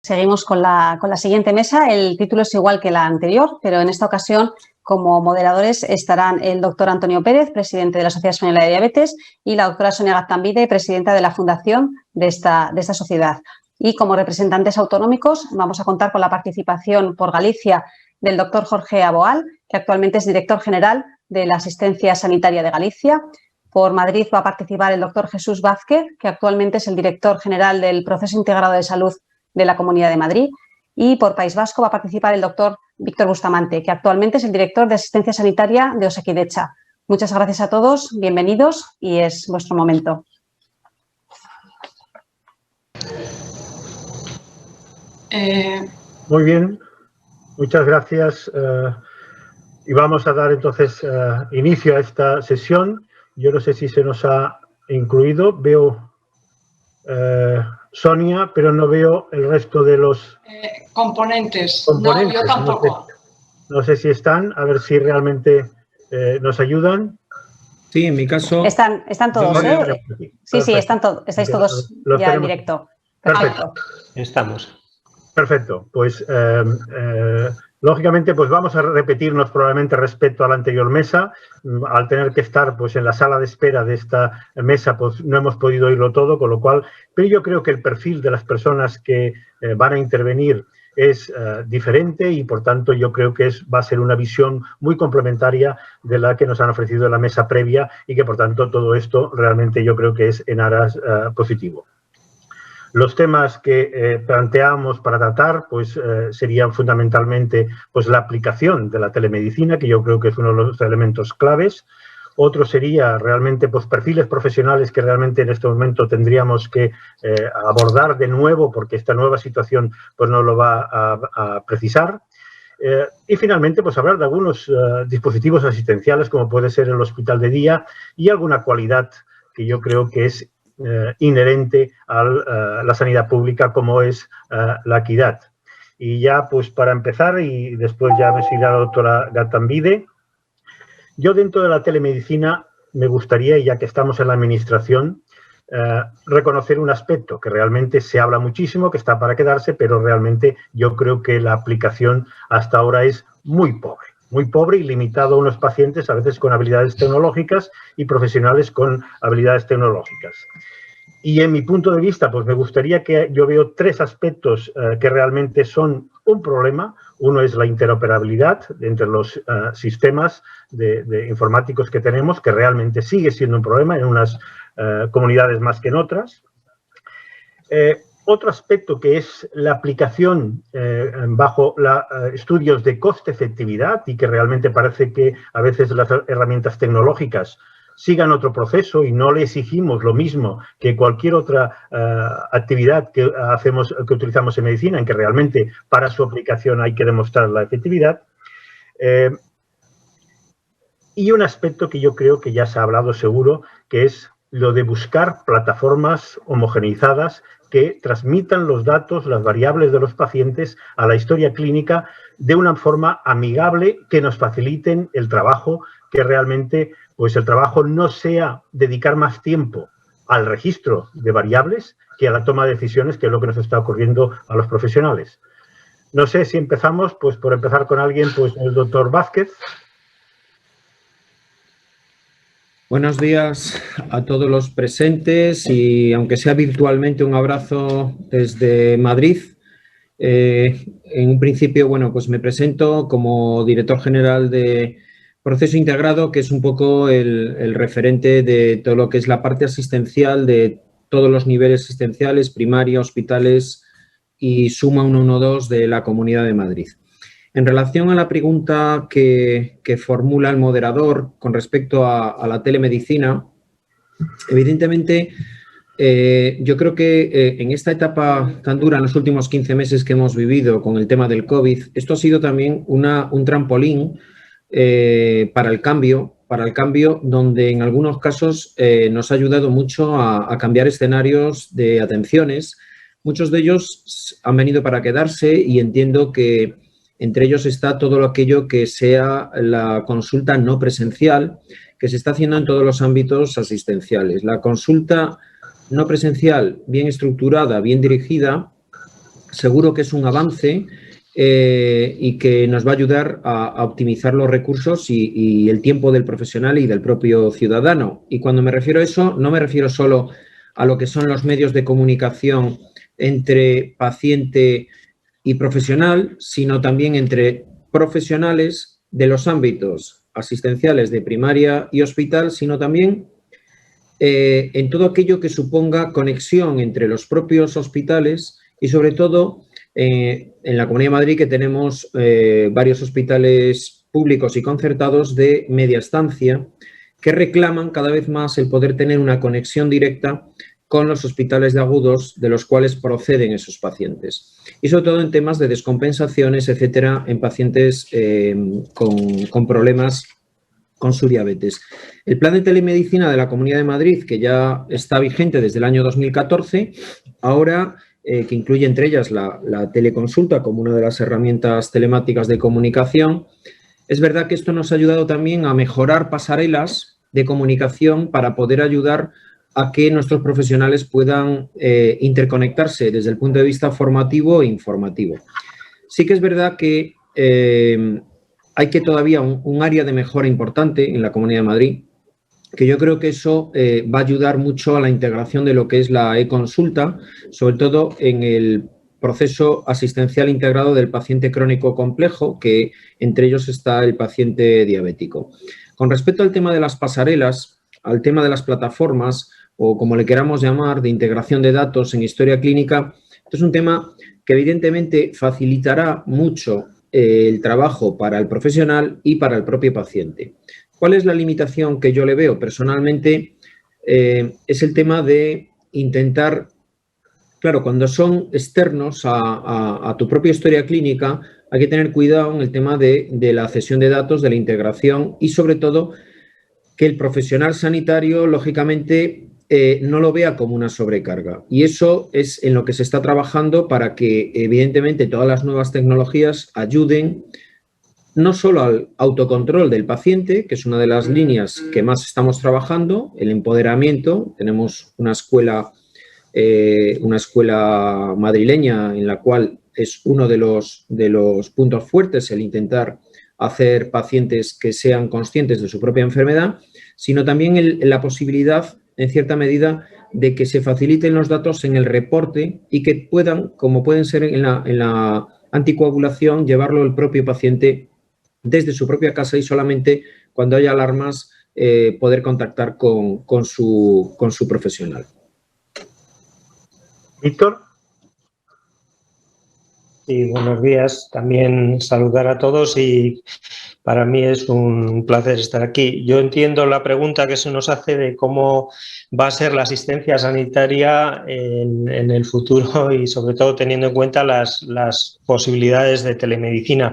Seguimos con la siguiente mesa. El título es igual que la anterior, pero en esta ocasión como moderadores estarán el doctor Antonio Pérez, presidente de la Sociedad Española de Diabetes, y la doctora Sonia Gaztambide, presidenta de la fundación de esta sociedad. Y como representantes autonómicos vamos a contar con la participación por Galicia del doctor Jorge Aboal, que actualmente es director general de la Asistencia Sanitaria de Galicia. Por Madrid va a participar el doctor Jesús Vázquez, que actualmente es el director general del Proceso Integrado de Salud de la Comunidad de Madrid. Y por País Vasco va a participar el doctor Víctor Bustamante, que actualmente es el director de Asistencia Sanitaria de Osakidetza. Muchas gracias a todos, bienvenidos y es vuestro momento. Muy bien, muchas gracias. Y vamos a dar entonces inicio a esta sesión. Yo no sé si se nos ha incluido. Veo Sonia, pero no veo el resto de los componentes. No, yo tampoco. No sé si están, a ver si realmente nos ayudan. Sí, en mi caso... Están todos, Sí, estáis todos ya en directo. Perfecto. Estamos. Perfecto. Pues, lógicamente, pues vamos a repetirnos probablemente respecto a la anterior mesa. Al tener que estar pues en la sala de espera de esta mesa, pues no hemos podido oírlo todo, con lo cual... Pero yo creo que el perfil de las personas que van a intervenir es diferente y, por tanto, yo creo que va a ser una visión muy complementaria de la que nos han ofrecido en la mesa previa y que, por tanto, todo esto realmente yo creo que es en aras positivo. Los temas que planteamos para tratar pues, serían fundamentalmente pues, la aplicación de la telemedicina, que yo creo que es uno de los elementos claves. Otro sería realmente pues, perfiles profesionales que realmente en este momento tendríamos que abordar de nuevo porque esta nueva situación pues, no lo va a precisar. Y finalmente pues, hablar de algunos dispositivos asistenciales como puede ser el hospital de día y alguna cualidad que yo creo que es inherente a la sanidad pública como es la equidad. Y ya pues para empezar y después ya me seguirá la doctora Gaztambide, yo dentro de la telemedicina me gustaría, ya que estamos en la administración, reconocer un aspecto que realmente se habla muchísimo, que está para quedarse, pero realmente yo creo que la aplicación hasta ahora es muy pobre y limitado a unos pacientes a veces con habilidades tecnológicas y profesionales con habilidades tecnológicas. Y en mi punto de vista, pues me gustaría que yo veo tres aspectos que realmente son un problema. Uno es la interoperabilidad entre los sistemas de informáticos que tenemos, que realmente sigue siendo un problema en unas comunidades más que en otras. Otro aspecto que es la aplicación bajo estudios de coste-efectividad y que realmente parece que a veces las herramientas tecnológicas sigan otro proceso y no le exigimos lo mismo que cualquier otra actividad que utilizamos en medicina, en que realmente para su aplicación hay que demostrar la efectividad. Y un aspecto que yo creo que ya se ha hablado seguro, que es lo de buscar plataformas homogeneizadas que transmitan los datos, las variables de los pacientes a la historia clínica de una forma amigable, que nos faciliten el trabajo, que realmente pues el trabajo no sea dedicar más tiempo al registro de variables que a la toma de decisiones, que es lo que nos está ocurriendo a los profesionales. No sé si empezamos, pues por empezar con alguien, pues el doctor Vázquez. Buenos días a todos los presentes y, aunque sea virtualmente, un abrazo desde Madrid. En un principio, bueno, pues me presento como director general de Proceso Integrado, que es un poco el referente de todo lo que es la parte asistencial de todos los niveles asistenciales, primaria, hospitales y suma 112 de la Comunidad de Madrid. En relación a la pregunta que formula el moderador con respecto a la telemedicina, evidentemente yo creo que en esta etapa tan dura, en los últimos 15 meses que hemos vivido con el tema del COVID, esto ha sido también un trampolín para el cambio, donde en algunos casos nos ha ayudado mucho a cambiar escenarios de atenciones. Muchos de ellos han venido para quedarse y entiendo que entre ellos está todo aquello que sea la consulta no presencial, que se está haciendo en todos los ámbitos asistenciales. La consulta no presencial, bien estructurada, bien dirigida, seguro que es un avance y que nos va a ayudar a optimizar los recursos y el tiempo del profesional y del propio ciudadano. Y cuando me refiero a eso, no me refiero solo a lo que son los medios de comunicación entre paciente y profesional, sino también entre profesionales de los ámbitos asistenciales de primaria y hospital, sino también en todo aquello que suponga conexión entre los propios hospitales y, sobre todo, en la Comunidad de Madrid, que tenemos varios hospitales públicos y concertados de media estancia que reclaman cada vez más el poder tener una conexión directa con los hospitales de agudos de los cuales proceden esos pacientes. Y sobre todo en temas de descompensaciones, etcétera, en pacientes con problemas con su diabetes. El plan de telemedicina de la Comunidad de Madrid, que ya está vigente desde el año 2014, ahora que incluye entre ellas la teleconsulta como una de las herramientas telemáticas de comunicación, es verdad que esto nos ha ayudado también a mejorar pasarelas de comunicación para poder ayudar a que nuestros profesionales puedan interconectarse desde el punto de vista formativo e informativo. Sí que es verdad que hay que todavía un área de mejora importante en la Comunidad de Madrid, que yo creo que eso va a ayudar mucho a la integración de lo que es la e-consulta, sobre todo en el proceso asistencial integrado del paciente crónico complejo, que entre ellos está el paciente diabético. Con respecto al tema de las pasarelas, al tema de las plataformas, o como le queramos llamar, de integración de datos en historia clínica, esto es un tema que evidentemente facilitará mucho el trabajo para el profesional y para el propio paciente. ¿Cuál es la limitación que yo le veo? Personalmente, es el tema de intentar, claro, cuando son externos a tu propia historia clínica, hay que tener cuidado en el tema de la cesión de datos, de la integración y, sobre todo, que el profesional sanitario, lógicamente, no lo vea como una sobrecarga. Y eso es en lo que se está trabajando para que, evidentemente, todas las nuevas tecnologías ayuden no solo al autocontrol del paciente, que es una de las líneas que más estamos trabajando, el empoderamiento. Tenemos una escuela madrileña en la cual es uno de los puntos fuertes el intentar hacer pacientes que sean conscientes de su propia enfermedad, sino también la posibilidad, en cierta medida, de que se faciliten los datos en el reporte y que puedan, como pueden ser en la anticoagulación, llevarlo el propio paciente desde su propia casa y solamente cuando haya alarmas poder contactar con su profesional. Víctor. Sí, buenos días. También saludar a todos y para mí es un placer estar aquí. Yo entiendo la pregunta que se nos hace de cómo va a ser la asistencia sanitaria en el futuro y sobre todo teniendo en cuenta las posibilidades de telemedicina.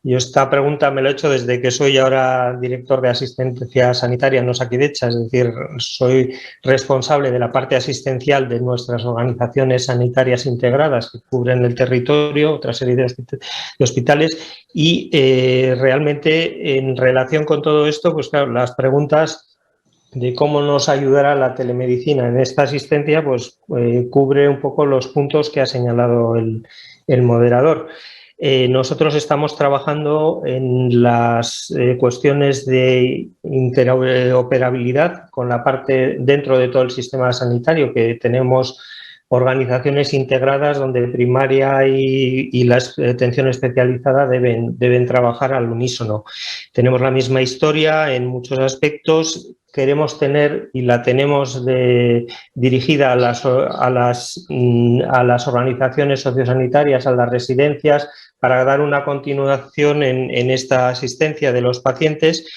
Yo esta pregunta me la he hecho desde que soy ahora director de asistencia sanitaria en Osakidetza, es decir, soy responsable de la parte asistencial de nuestras organizaciones sanitarias integradas que cubren el territorio, otra serie de hospitales y realmente en relación con todo esto, pues claro, las preguntas de cómo nos ayudará la telemedicina en esta asistencia, pues cubre un poco los puntos que ha señalado el moderador. Nosotros estamos trabajando en las cuestiones de interoperabilidad con la parte dentro de todo el sistema sanitario, que tenemos organizaciones integradas donde primaria y la atención especializada deben trabajar al unísono. Tenemos la misma historia en muchos aspectos. Queremos tener y la tenemos dirigida a las organizaciones sociosanitarias, a las residencias, para dar una continuación en esta asistencia de los pacientes.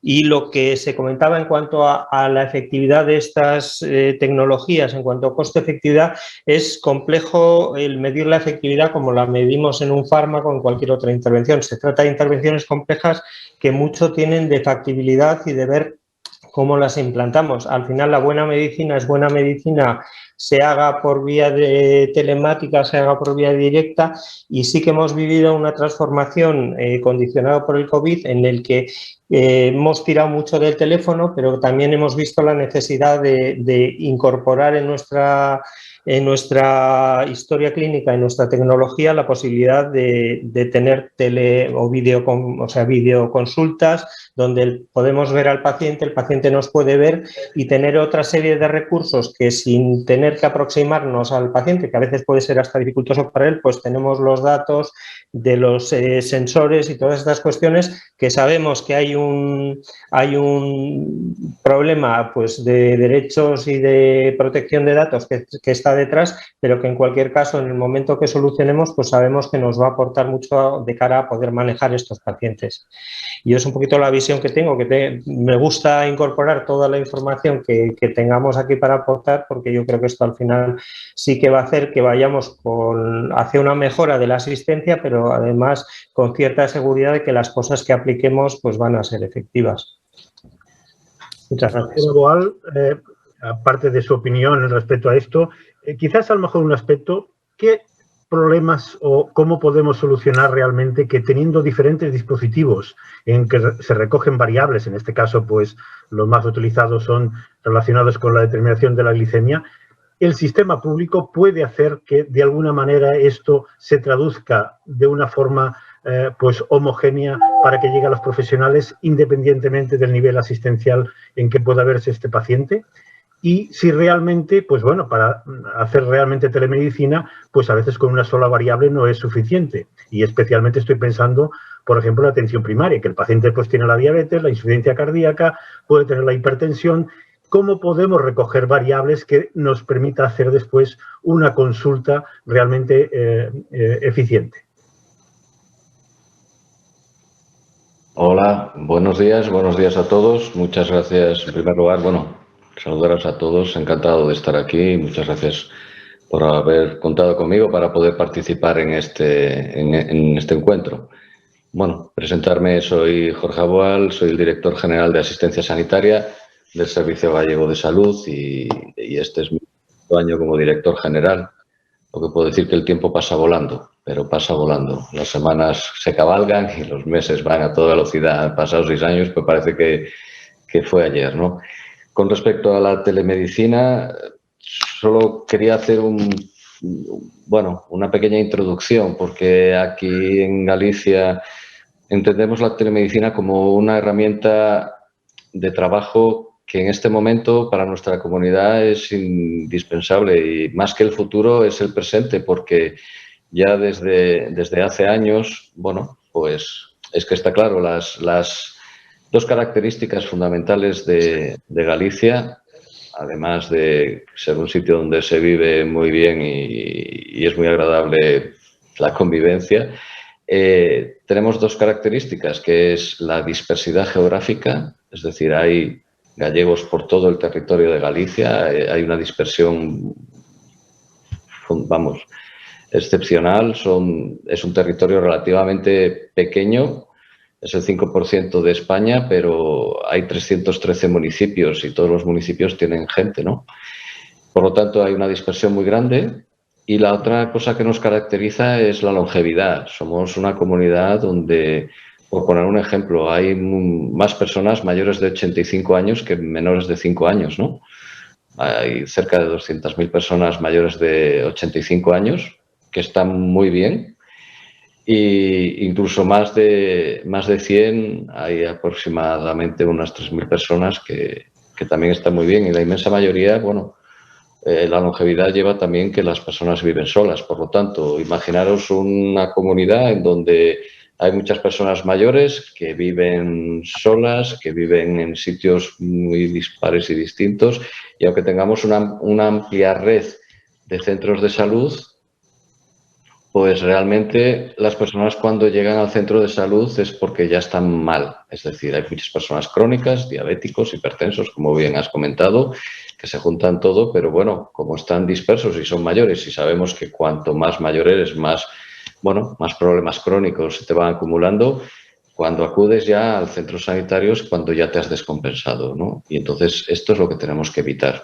Y lo que se comentaba en cuanto a la efectividad de estas tecnologías, en cuanto a coste-efectividad, es complejo el medir la efectividad como la medimos en un fármaco o en cualquier otra intervención. Se trata de intervenciones complejas que mucho tienen de factibilidad y de ver cómo las implantamos. Al final, la buena medicina es buena medicina, se haga por vía telemática, se haga por vía directa, y sí que hemos vivido una transformación condicionada por el COVID en el que hemos tirado mucho del teléfono, pero también hemos visto la necesidad de incorporar en nuestra en nuestra historia clínica, en nuestra tecnología, la posibilidad de tener videoconsultas donde podemos ver al paciente, el paciente nos puede ver y tener otra serie de recursos que sin tener que aproximarnos al paciente, que a veces puede ser hasta dificultoso para él, pues tenemos los datos de los sensores y todas estas cuestiones que sabemos que hay un problema pues, de derechos y de protección de datos que está detrás, pero que en cualquier caso, en el momento que solucionemos, pues sabemos que nos va a aportar mucho de cara a poder manejar estos pacientes. Y es un poquito la visión que tengo, me gusta incorporar toda la información que tengamos aquí para aportar, porque yo creo que esto al final sí que va a hacer que vayamos hacia una mejora de la asistencia, pero además con cierta seguridad de que las cosas que apliquemos pues van a ser efectivas. Muchas gracias. Aparte de su opinión respecto a esto, quizás a lo mejor un aspecto, ¿qué problemas o cómo podemos solucionar realmente que teniendo diferentes dispositivos en que se recogen variables, en este caso pues los más utilizados son relacionados con la determinación de la glicemia, el sistema público puede hacer que de alguna manera esto se traduzca de una forma pues homogénea para que llegue a los profesionales independientemente del nivel asistencial en que pueda verse este paciente? Y si realmente, pues bueno, para hacer realmente telemedicina, pues a veces con una sola variable no es suficiente. Y especialmente estoy pensando, por ejemplo, en la atención primaria, que el paciente pues tiene la diabetes, la insuficiencia cardíaca, puede tener la hipertensión. ¿Cómo podemos recoger variables que nos permita hacer después una consulta realmente eficiente? Hola, buenos días a todos. Muchas gracias en primer lugar, saludaros a todos, encantado de estar aquí. Muchas gracias por haber contado conmigo para poder participar en este encuentro. Bueno, presentarme, soy Jorge Aboal, soy el director general de Asistencia Sanitaria del Servicio Gallego de Salud y este es mi segundo año como director general. Lo que puedo decir que el tiempo pasa volando, pero pasa volando. Las semanas se cabalgan y los meses van a toda velocidad. Han pasado 6 años, pues parece que fue ayer, ¿no? Con respecto a la telemedicina, solo quería hacer una pequeña introducción, porque aquí en Galicia entendemos la telemedicina como una herramienta de trabajo que en este momento para nuestra comunidad es indispensable y más que el futuro es el presente, porque ya desde hace años, pues es que está claro, las dos características fundamentales de Galicia, además de ser un sitio donde se vive muy bien y es muy agradable la convivencia, tenemos dos características, que es la dispersidad geográfica, es decir, hay gallegos por todo el territorio de Galicia, hay una dispersión, excepcional, es un territorio relativamente pequeño, es el 5% de España, pero hay 313 municipios y todos los municipios tienen gente, ¿no? Por lo tanto, hay una dispersión muy grande. Y la otra cosa que nos caracteriza es la longevidad. Somos una comunidad donde, por poner un ejemplo, hay más personas mayores de 85 años que menores de 5 años, ¿no? Hay cerca de 200.000 personas mayores de 85 años que están muy bien. Y incluso más de 100, hay aproximadamente unas 3.000 personas que también están muy bien. Y la inmensa mayoría, la longevidad lleva también que las personas viven solas. Por lo tanto, imaginaros una comunidad en donde hay muchas personas mayores que viven solas, que viven en sitios muy dispares y distintos. Y aunque tengamos una amplia red de centros de salud, pues realmente las personas cuando llegan al centro de salud es porque ya están mal. Es decir, hay muchas personas crónicas, diabéticos, hipertensos, como bien has comentado, que se juntan todo, pero como están dispersos y son mayores y sabemos que cuanto más mayor eres, más problemas crónicos se te van acumulando, cuando acudes ya al centro sanitario es cuando ya te has descompensado, ¿no? Y entonces esto es lo que tenemos que evitar.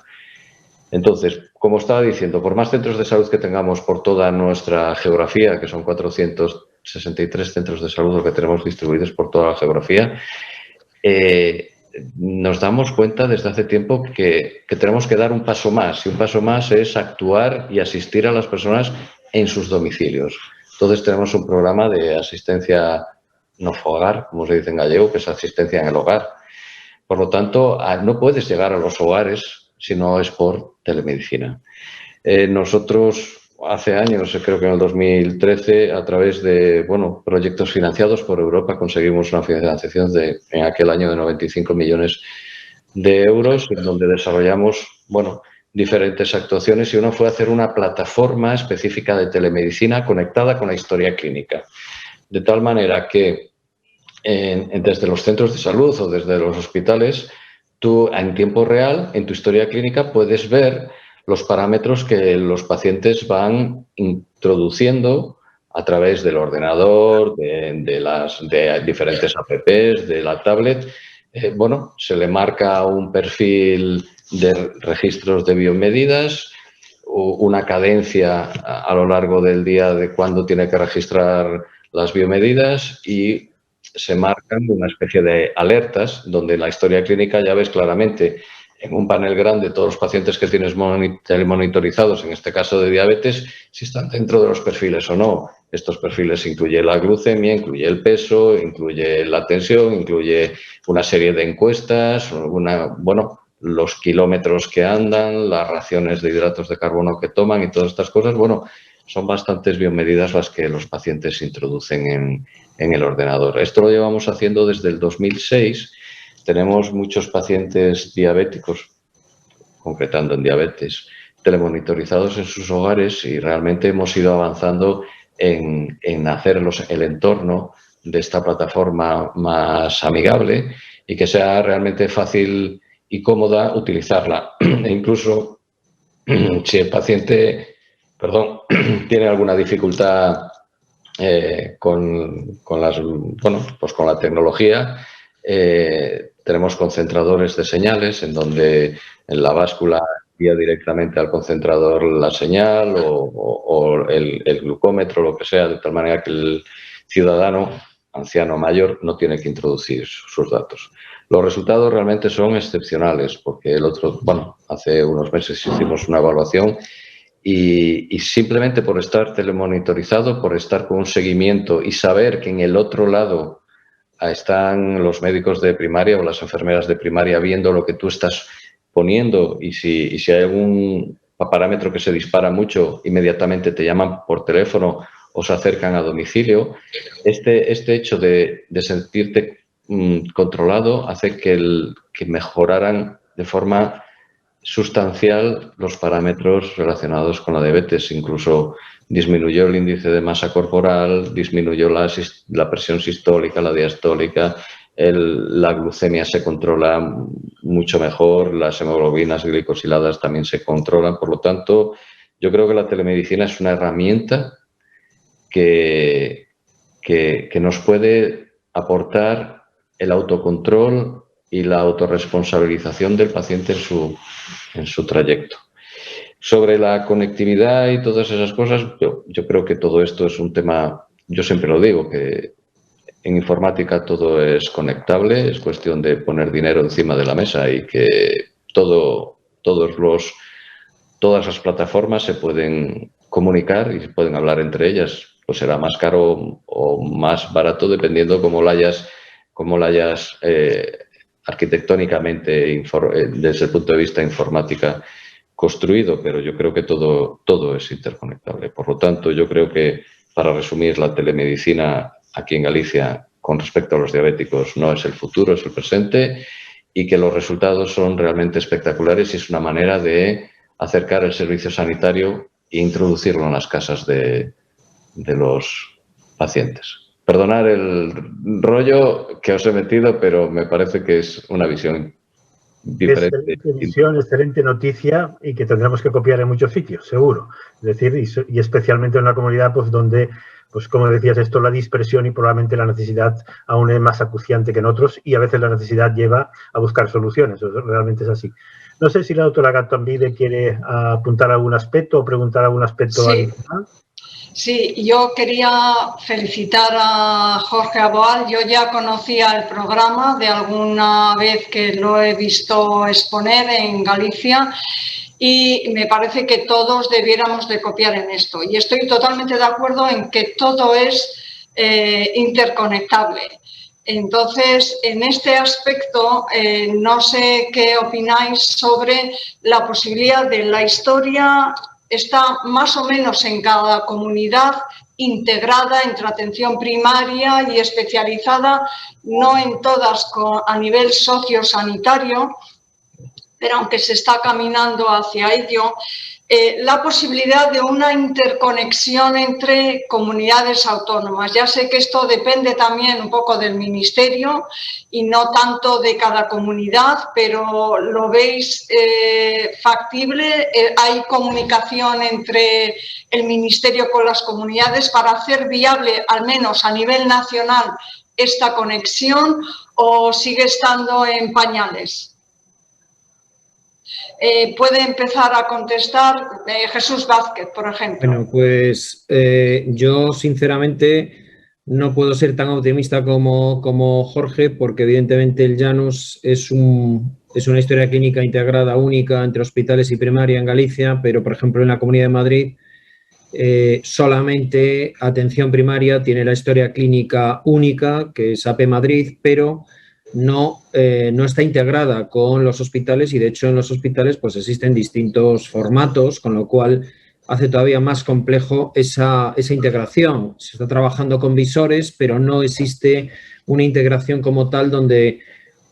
Entonces, como estaba diciendo, por más centros de salud que tengamos por toda nuestra geografía, que son 463 centros de salud que tenemos distribuidos por toda la geografía, nos damos cuenta desde hace tiempo que tenemos que dar un paso más, y un paso más es actuar y asistir a las personas en sus domicilios. Entonces tenemos un programa de asistencia no fogar, como se dice en gallego, que es asistencia en el hogar. Por lo tanto, no puedes llegar a los hogares si no es por telemedicina. Nosotros hace años, creo que en el 2013, a través de proyectos financiados por Europa, conseguimos una financiación en aquel año de 95 millones de euros, en donde desarrollamos diferentes actuaciones, y uno fue hacer una plataforma específica de telemedicina conectada con la historia clínica. De tal manera que desde los centros de salud o desde los hospitales, tú en tiempo real, en tu historia clínica, puedes ver los parámetros que los pacientes van introduciendo a través del ordenador, de diferentes apps, de la tablet. Se le marca un perfil de registros de biomedidas, una cadencia a lo largo del día de cuándo tiene que registrar las biomedidas, y se marcan una especie de alertas donde la historia clínica ya ves claramente en un panel grande todos los pacientes que tienes monitorizados, en este caso de diabetes, si están dentro de los perfiles o no. Estos perfiles incluye la glucemia, incluye el peso, incluye la tensión, incluye una serie de encuestas, los kilómetros que andan, las raciones de hidratos de carbono que toman y todas estas cosas. Son bastantes biomedidas las que los pacientes introducen en el ordenador. Esto lo llevamos haciendo desde el 2006. Tenemos muchos pacientes diabéticos, concretando en diabetes, telemonitorizados en sus hogares, y realmente hemos ido avanzando en hacer el entorno de esta plataforma más amigable y que sea realmente fácil y cómoda utilizarla. E incluso si el paciente tiene alguna dificultad con la tecnología, tenemos concentradores de señales en donde en la báscula envía directamente al concentrador la señal o el glucómetro, lo que sea, de tal manera que el ciudadano, anciano o mayor, no tiene que introducir sus datos. Los resultados realmente son excepcionales, porque hace unos meses hicimos una evaluación y simplemente por estar telemonitorizado, por estar con un seguimiento y saber que en el otro lado están los médicos de primaria o las enfermeras de primaria viendo lo que tú estás poniendo, y si hay algún parámetro que se dispara mucho, inmediatamente te llaman por teléfono o se acercan a domicilio. Este hecho de sentirte controlado hace que mejoraran de forma sustancial los parámetros relacionados con la diabetes. Incluso disminuyó el índice de masa corporal, disminuyó la presión sistólica, la diastólica, la glucemia se controla mucho mejor, las hemoglobinas glicosiladas también se controlan. Por lo tanto, yo creo que la telemedicina es una herramienta que nos puede aportar el autocontrol y la autorresponsabilización del paciente en su trayecto. Sobre la conectividad y todas esas cosas, yo creo que todo esto es un tema, yo siempre lo digo, que en informática todo es conectable, es cuestión de poner dinero encima de la mesa y que todas las plataformas se pueden comunicar y se pueden hablar entre ellas. Pues será más caro o más barato dependiendo cómo la hayas arquitectónicamente, desde el punto de vista informática, construido, pero yo creo que todo es interconectable. Por lo tanto, yo creo que, para resumir, la telemedicina aquí en Galicia, con respecto a los diabéticos, no es el futuro, es el presente, y que los resultados son realmente espectaculares, y es una manera de acercar el servicio sanitario e introducirlo en las casas de los pacientes. Perdonad el rollo que os he metido, pero me parece que es una visión diferente. Excelente visión, excelente noticia, y que tendremos que copiar en muchos sitios, seguro. Es decir, y especialmente en una comunidad donde, como decías, la dispersión y probablemente la necesidad aún es más acuciante que en otros, y a veces la necesidad lleva a buscar soluciones. Eso realmente es así. No sé si la doctora Gattambide quiere apuntar algún aspecto o preguntar algún aspecto adicional. Sí, yo quería felicitar a Jorge Aboal. Yo ya conocía el programa de alguna vez que lo he visto exponer en Galicia y me parece que todos debiéramos de copiar en esto. Y estoy totalmente de acuerdo en que todo es interconectable. Entonces, en este aspecto, no sé qué opináis sobre la posibilidad de la historia. Está más o menos en cada comunidad integrada entre atención primaria y especializada, no en todas a nivel sociosanitario, pero aunque se está caminando hacia ello, la posibilidad de una interconexión entre comunidades autónomas. Ya sé que esto depende también un poco del ministerio y no tanto de cada comunidad, pero ¿lo veis factible? ¿Hay comunicación entre el ministerio con las comunidades para hacer viable, al menos a nivel nacional, esta conexión, o sigue estando en pañales? Puede empezar a contestar Jesús Vázquez, por ejemplo. Bueno, pues yo sinceramente no puedo ser tan optimista como Jorge, porque evidentemente el Janus es una historia clínica integrada única entre hospitales y primaria en Galicia, pero por ejemplo en la Comunidad de Madrid solamente atención primaria tiene la historia clínica única, que es AP Madrid, pero no está integrada con los hospitales y de hecho en los hospitales pues existen distintos formatos, con lo cual hace todavía más complejo esa integración. Se está trabajando con visores, pero no existe una integración como tal donde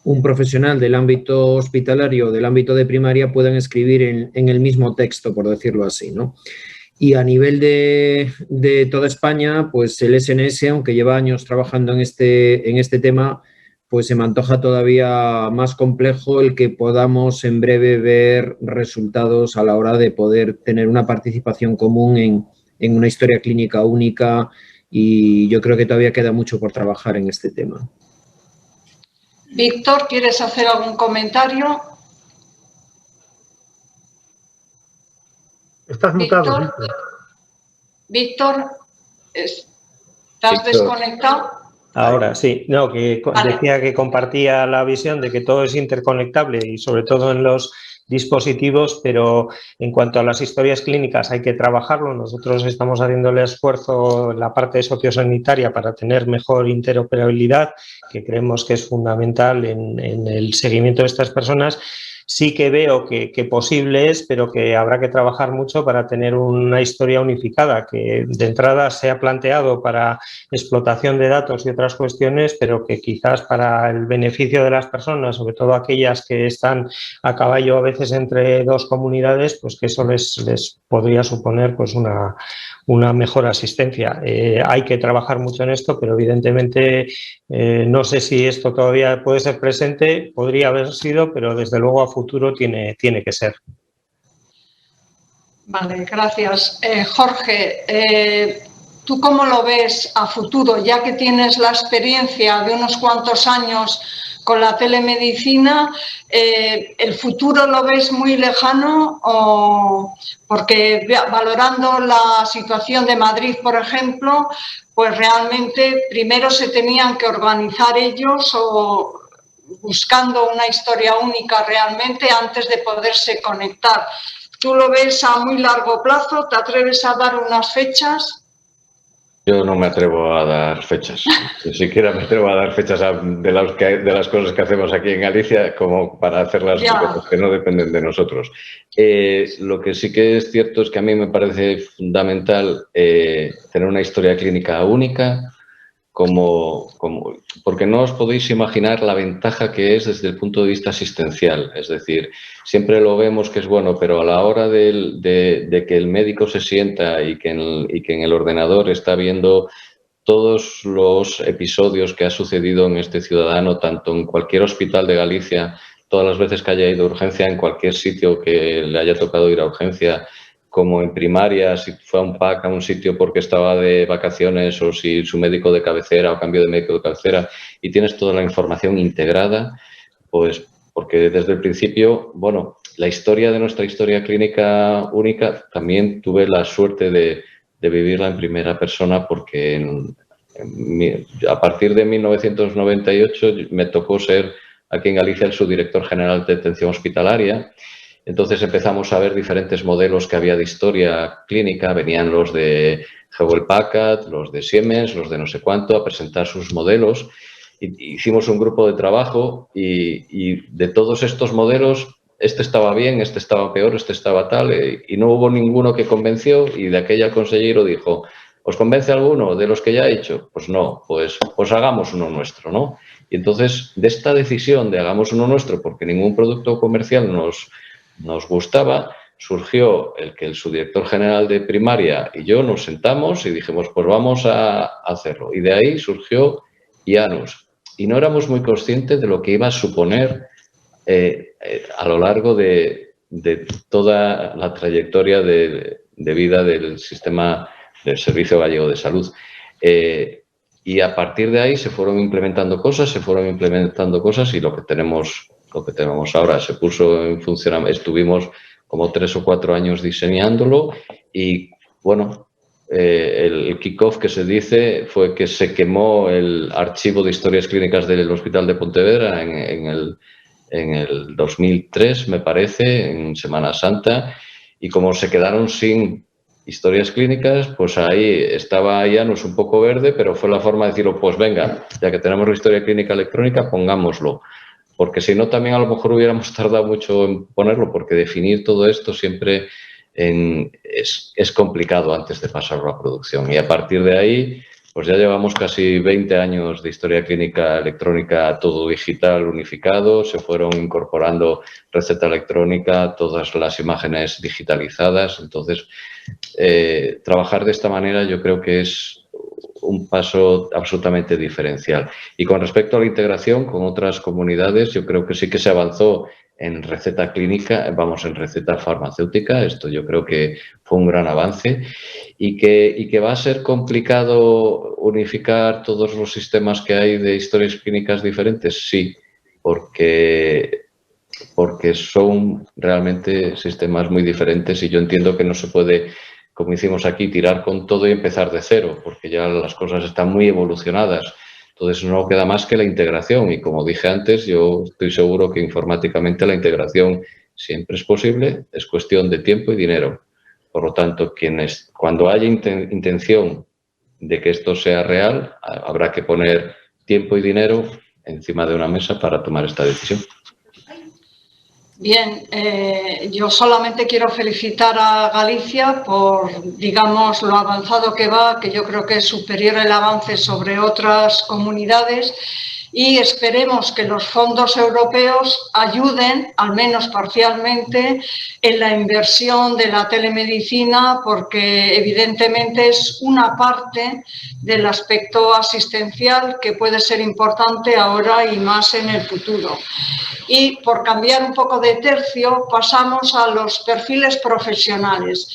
un profesional del ámbito hospitalario o del ámbito de primaria puedan escribir en el mismo texto, por decirlo así, ¿no? Y a nivel de toda España, pues el SNS, aunque lleva años trabajando en este tema, pues se me antoja todavía más complejo el que podamos en breve ver resultados a la hora de poder tener una participación común en una historia clínica única, y yo creo que todavía queda mucho por trabajar en este tema. Víctor, ¿quieres hacer algún comentario? Estás mutado, Víctor, ¿estás desconectado? Ahora sí, no, que vale. Decía que compartía la visión de que todo es interconectable y sobre todo en los dispositivos, pero en cuanto a las historias clínicas hay que trabajarlo. Nosotros estamos haciendo el esfuerzo en la parte sociosanitaria para tener mejor interoperabilidad, que creemos que es fundamental en el seguimiento de estas personas. Sí que veo que posible es, pero que habrá que trabajar mucho para tener una historia unificada, que de entrada se ha planteado para explotación de datos y otras cuestiones, pero que quizás para el beneficio de las personas, sobre todo aquellas que están a caballo a veces entre dos comunidades, pues que eso les podría suponer pues una mejor asistencia. Hay que trabajar mucho en esto, pero evidentemente no sé si esto todavía puede ser presente, podría haber sido, pero desde luego a futuro tiene que ser. Vale, gracias. Jorge, ¿tú cómo lo ves a futuro? Ya que tienes la experiencia de unos cuantos años con la telemedicina, ¿el futuro lo ves muy lejano? Porque valorando la situación de Madrid, por ejemplo, pues realmente primero se tenían que organizar ellos o buscando una historia única realmente antes de poderse conectar. ¿Tú lo ves a muy largo plazo? ¿Te atreves a dar unas fechas? Yo no me atrevo a dar fechas. Ni siquiera me atrevo a dar fechas de las cosas que hacemos aquí en Galicia como para hacer las cosas que no dependen de nosotros. Lo que sí que es cierto es que a mí me parece fundamental tener una historia clínica única, porque no os podéis imaginar la ventaja que es desde el punto de vista asistencial. Es decir, siempre lo vemos que es bueno, pero a la hora de que el médico se sienta y que en el ordenador está viendo todos los episodios que ha sucedido en este ciudadano, tanto en cualquier hospital de Galicia, todas las veces que haya ido a urgencia, en cualquier sitio que le haya tocado ir a urgencia, como en primaria, si fue a un PAC, a un sitio porque estaba de vacaciones o si su médico de cabecera o cambio de médico de cabecera, y tienes toda la información integrada, pues porque desde el principio, bueno, la historia de nuestra historia clínica única, también tuve la suerte de vivirla en primera persona, porque a partir de 1998 me tocó ser aquí en Galicia el subdirector general de atención hospitalaria. Entonces empezamos a ver diferentes modelos que había de historia clínica. Venían los de Hewlett Packard, los de Siemens, los de no sé cuánto, a presentar sus modelos. Hicimos un grupo de trabajo y de todos estos modelos, este estaba bien, este estaba peor, este estaba tal, y no hubo ninguno que convenció, y de aquella consejero dijo: ¿os convence alguno de los que ya he hecho? Pues no, pues hagamos uno nuestro, ¿no? Y entonces, de esta decisión de hagamos uno nuestro, porque ningún producto comercial nos gustaba, surgió el que el subdirector general de primaria y yo nos sentamos y dijimos, pues vamos a hacerlo. Y de ahí surgió IANUS. Y no éramos muy conscientes de lo que iba a suponer a lo largo de toda la trayectoria de vida del sistema del Servicio Gallego de Salud. Y a partir de ahí se fueron implementando cosas y lo que tenemos ahora se puso en funcionamiento. Estuvimos como 3 o 4 años diseñándolo y, bueno, el kick-off que se dice fue que se quemó el archivo de historias clínicas del Hospital de Pontevedra en el 2003, me parece, en Semana Santa, y como se quedaron sin historias clínicas, pues ahí estaba IANUS un poco verde, pero fue la forma de decirlo, pues venga, ya que tenemos la historia clínica electrónica, pongámoslo. Porque si no, también a lo mejor hubiéramos tardado mucho en ponerlo, porque definir todo esto siempre es complicado antes de pasarlo a producción. Y a partir de ahí, pues ya llevamos casi 20 años de historia clínica electrónica, todo digital, unificado. Se fueron incorporando receta electrónica, todas las imágenes digitalizadas. Entonces, trabajar de esta manera yo creo que es un paso absolutamente diferencial. Y con respecto a la integración con otras comunidades, yo creo que sí que se avanzó en receta clínica, en receta farmacéutica. Esto yo creo que fue un gran avance y que va a ser complicado unificar todos los sistemas que hay de historias clínicas diferentes, sí, porque son realmente sistemas muy diferentes y yo entiendo que no se puede, como hicimos aquí, tirar con todo y empezar de cero, porque ya las cosas están muy evolucionadas. Entonces no queda más que la integración y, como dije antes, yo estoy seguro que informáticamente la integración siempre es posible, es cuestión de tiempo y dinero. Por lo tanto, cuando haya intención de que esto sea real, habrá que poner tiempo y dinero encima de una mesa para tomar esta decisión. Bien, yo solamente quiero felicitar a Galicia por, digamos, lo avanzado que va, que yo creo que es superior el avance sobre otras comunidades, y esperemos que los fondos europeos ayuden, al menos parcialmente, en la inversión de la telemedicina, porque evidentemente es una parte del aspecto asistencial que puede ser importante ahora y más en el futuro. Y por cambiar un poco de tercio, pasamos a los perfiles profesionales.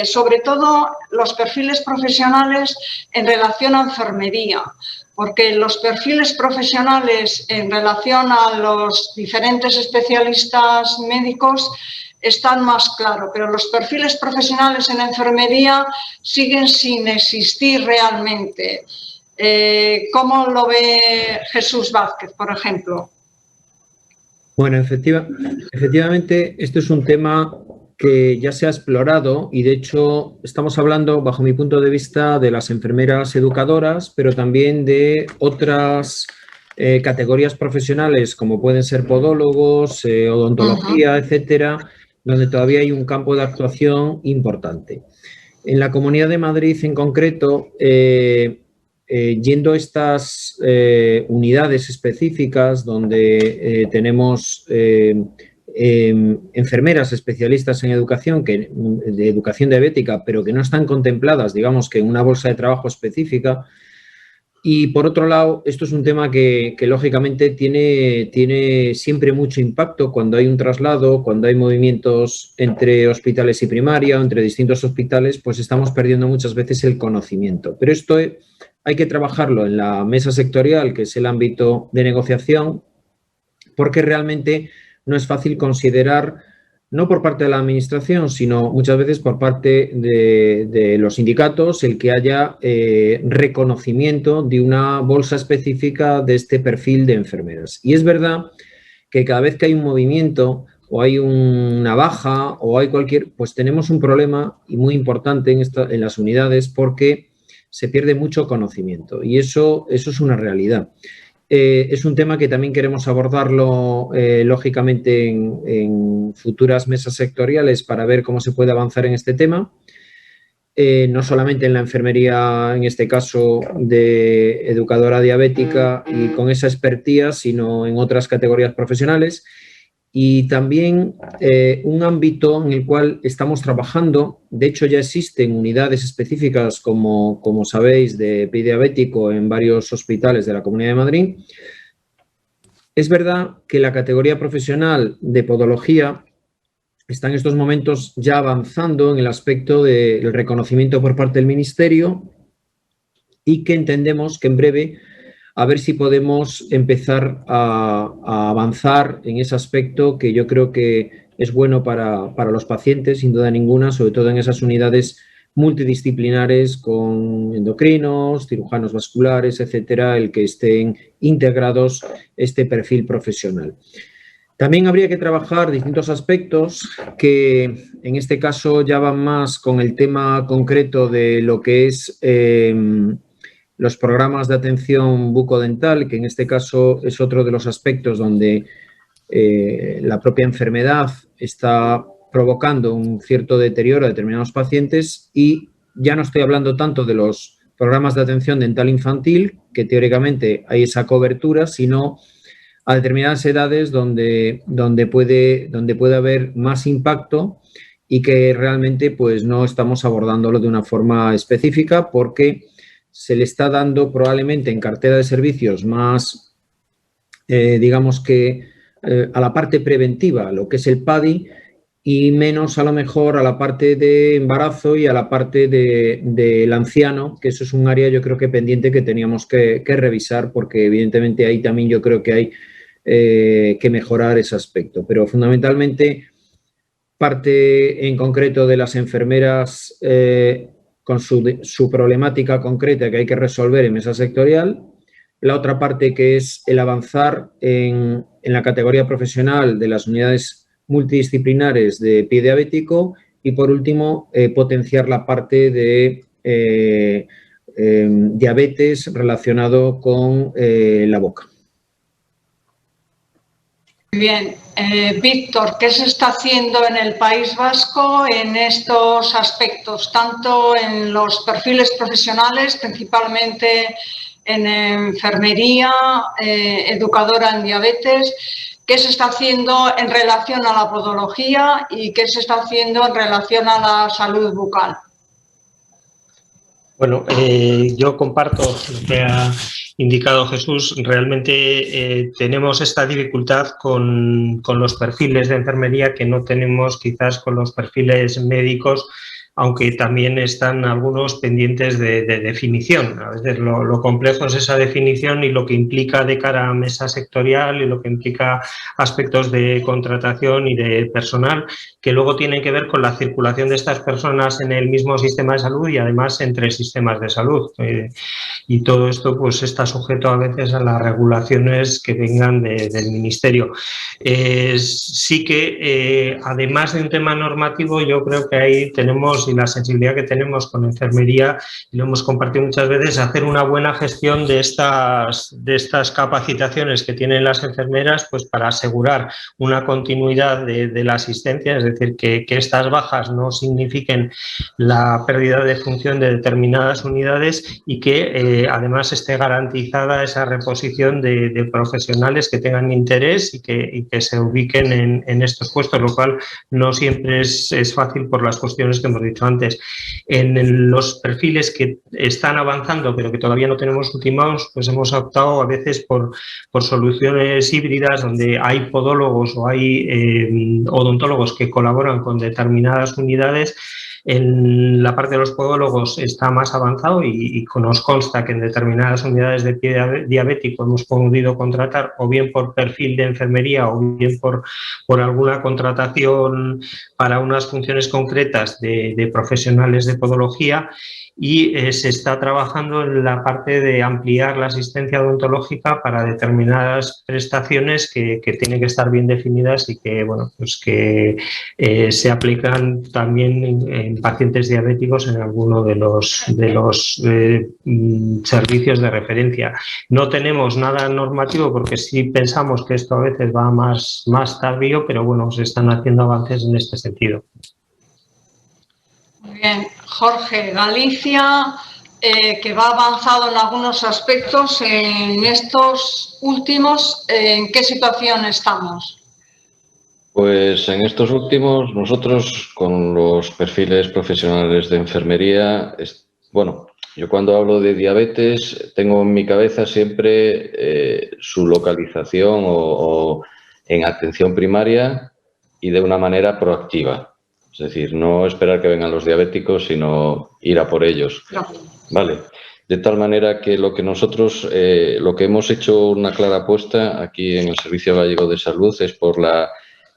Sobre todo los perfiles profesionales en relación a enfermería, porque los perfiles profesionales en relación a los diferentes especialistas médicos están más claros, pero los perfiles profesionales en enfermería siguen sin existir realmente. ¿Cómo lo ve Jesús Vázquez, por ejemplo? Bueno, efectivamente, esto es un tema que ya se ha explorado y, de hecho, estamos hablando, bajo mi punto de vista, de las enfermeras educadoras, pero también de otras categorías profesionales, como pueden ser podólogos, odontología, etcétera, donde todavía hay un campo de actuación importante. En la Comunidad de Madrid, en concreto, yendo a estas unidades específicas donde tenemos enfermeras especialistas en educación, de educación diabética, pero que no están contempladas, digamos, que en una bolsa de trabajo específica. Y, por otro lado, esto es un tema que lógicamente tiene siempre mucho impacto cuando hay un traslado, cuando hay movimientos entre hospitales y primaria o entre distintos hospitales, pues estamos perdiendo muchas veces el conocimiento. Pero esto hay que trabajarlo en la mesa sectorial, que es el ámbito de negociación, porque realmente no es fácil considerar no por parte de la administración, sino muchas veces por parte de los sindicatos, el que haya reconocimiento de una bolsa específica de este perfil de enfermeras. Y es verdad que cada vez que hay un movimiento o hay una baja o hay pues tenemos un problema y muy importante en las unidades, porque se pierde mucho conocimiento y eso es una realidad. Es un tema que también queremos abordarlo, lógicamente, en futuras mesas sectoriales para ver cómo se puede avanzar en este tema. No solamente en la enfermería, en este caso de educadora diabética y con esa expertía, sino en otras categorías profesionales. Y también un ámbito en el cual estamos trabajando, de hecho ya existen unidades específicas, como sabéis, de diabético en varios hospitales de la Comunidad de Madrid. Es verdad que la categoría profesional de podología está en estos momentos ya avanzando en el aspecto del reconocimiento por parte del Ministerio y que entendemos que en breve a ver si podemos empezar a avanzar en ese aspecto, que yo creo que es bueno para los pacientes, sin duda ninguna, sobre todo en esas unidades multidisciplinares con endocrinos, cirujanos vasculares, etcétera, el que estén integrados este perfil profesional. También habría que trabajar distintos aspectos que en este caso ya van más con el tema concreto de lo que es los programas de atención bucodental, que en este caso es otro de los aspectos donde la propia enfermedad está provocando un cierto deterioro a determinados pacientes, y ya no estoy hablando tanto de los programas de atención dental infantil, que teóricamente hay esa cobertura, sino a determinadas edades donde puede haber más impacto y que realmente pues no estamos abordándolo de una forma específica, porque se le está dando probablemente en cartera de servicios más, digamos que a la parte preventiva, lo que es el PADI, y menos a lo mejor a la parte de embarazo y a la parte del anciano, que eso es un área yo creo que pendiente que teníamos que revisar, porque evidentemente ahí también yo creo que hay que mejorar ese aspecto. Pero fundamentalmente parte en concreto de las enfermeras con su problemática concreta que hay que resolver en mesa sectorial. La otra parte que es el avanzar en la categoría profesional de las unidades multidisciplinares de pie diabético. Y por último, potenciar la parte de diabetes relacionado con la boca. Bien, Víctor, ¿qué se está haciendo en el País Vasco en estos aspectos, tanto en los perfiles profesionales, principalmente en enfermería, educadora en diabetes? ¿Qué se está haciendo en relación a la podología y qué se está haciendo en relación a la salud bucal? Bueno, yo comparto lo que ha indicado Jesús. Realmente tenemos esta dificultad con los perfiles de enfermería que no tenemos quizás con los perfiles médicos, aunque también están algunos pendientes de definición. A veces lo complejo es esa definición y lo que implica de cara a mesa sectorial y lo que implica aspectos de contratación y de personal, que luego tienen que ver con la circulación de estas personas en el mismo sistema de salud y además entre sistemas de salud. Y todo esto pues está sujeto a veces a las regulaciones que vengan del Ministerio. Sí que además de un tema normativo, yo creo que ahí tenemos, y la sensibilidad que tenemos con enfermería, y lo hemos compartido muchas veces, hacer una buena gestión de estas capacitaciones que tienen las enfermeras, pues para asegurar una continuidad de la asistencia, es decir, que estas bajas no signifiquen la pérdida de función de determinadas unidades y que además esté garantizada esa reposición de profesionales que tengan interés y que se ubiquen en estos puestos, lo cual no siempre es fácil por las cuestiones que hemos dicho antes. En los perfiles que están avanzando pero que todavía no tenemos ultimados, pues hemos optado a veces por soluciones híbridas donde hay podólogos o hay odontólogos que colaboran con determinadas unidades, En la parte de los podólogos está más avanzado y nos consta que en determinadas unidades de pie diabético hemos podido contratar o bien por perfil de enfermería o bien por alguna contratación para unas funciones concretas de profesionales de podología, y se está trabajando en la parte de ampliar la asistencia odontológica para determinadas prestaciones que tienen que estar bien definidas y que, bueno, pues que se aplican también en pacientes diabéticos en alguno de los servicios de referencia. No tenemos nada normativo porque sí pensamos que esto a veces va más tardío, pero bueno, se están haciendo avances en este sentido. Muy bien. Jorge, Galicia, que va avanzado en algunos aspectos, en estos últimos, ¿en qué situación estamos? Pues en estos últimos, nosotros con los perfiles profesionales de enfermería, bueno, yo cuando hablo de diabetes tengo en mi cabeza siempre su localización o en atención primaria y de una manera proactiva. Es decir, no esperar que vengan los diabéticos, sino ir a por ellos. Vale. De tal manera que lo que nosotros, lo que hemos hecho una clara apuesta aquí en el Servicio Gallego de Salud es por la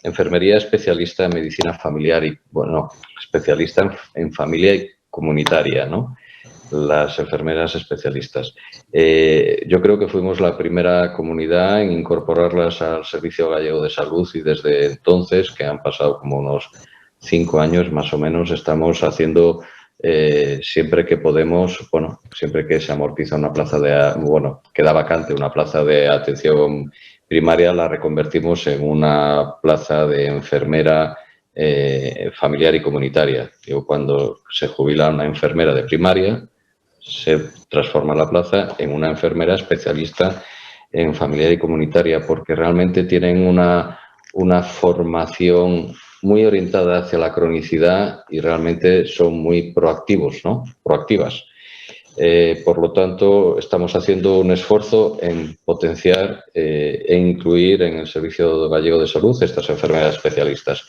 enfermería especialista en medicina familiar y, bueno, especialista en familia y comunitaria, ¿no? Las enfermeras especialistas. Yo creo que fuimos la primera comunidad en incorporarlas al Servicio Gallego de Salud y desde entonces, que han pasado como unos 5 años más o menos, estamos haciendo siempre que podemos, bueno, siempre que se amortiza una plaza queda vacante una plaza de atención primaria, la reconvertimos en una plaza de enfermera familiar y comunitaria. Digo, cuando se jubila una enfermera de primaria, se transforma la plaza en una enfermera especialista en familiar y comunitaria, porque realmente tienen una formación muy orientada hacia la cronicidad y realmente son muy proactivos, ¿no? Proactivas. Por lo tanto, estamos haciendo un esfuerzo en potenciar e incluir en el Servicio Gallego de Salud estas enfermeras especialistas.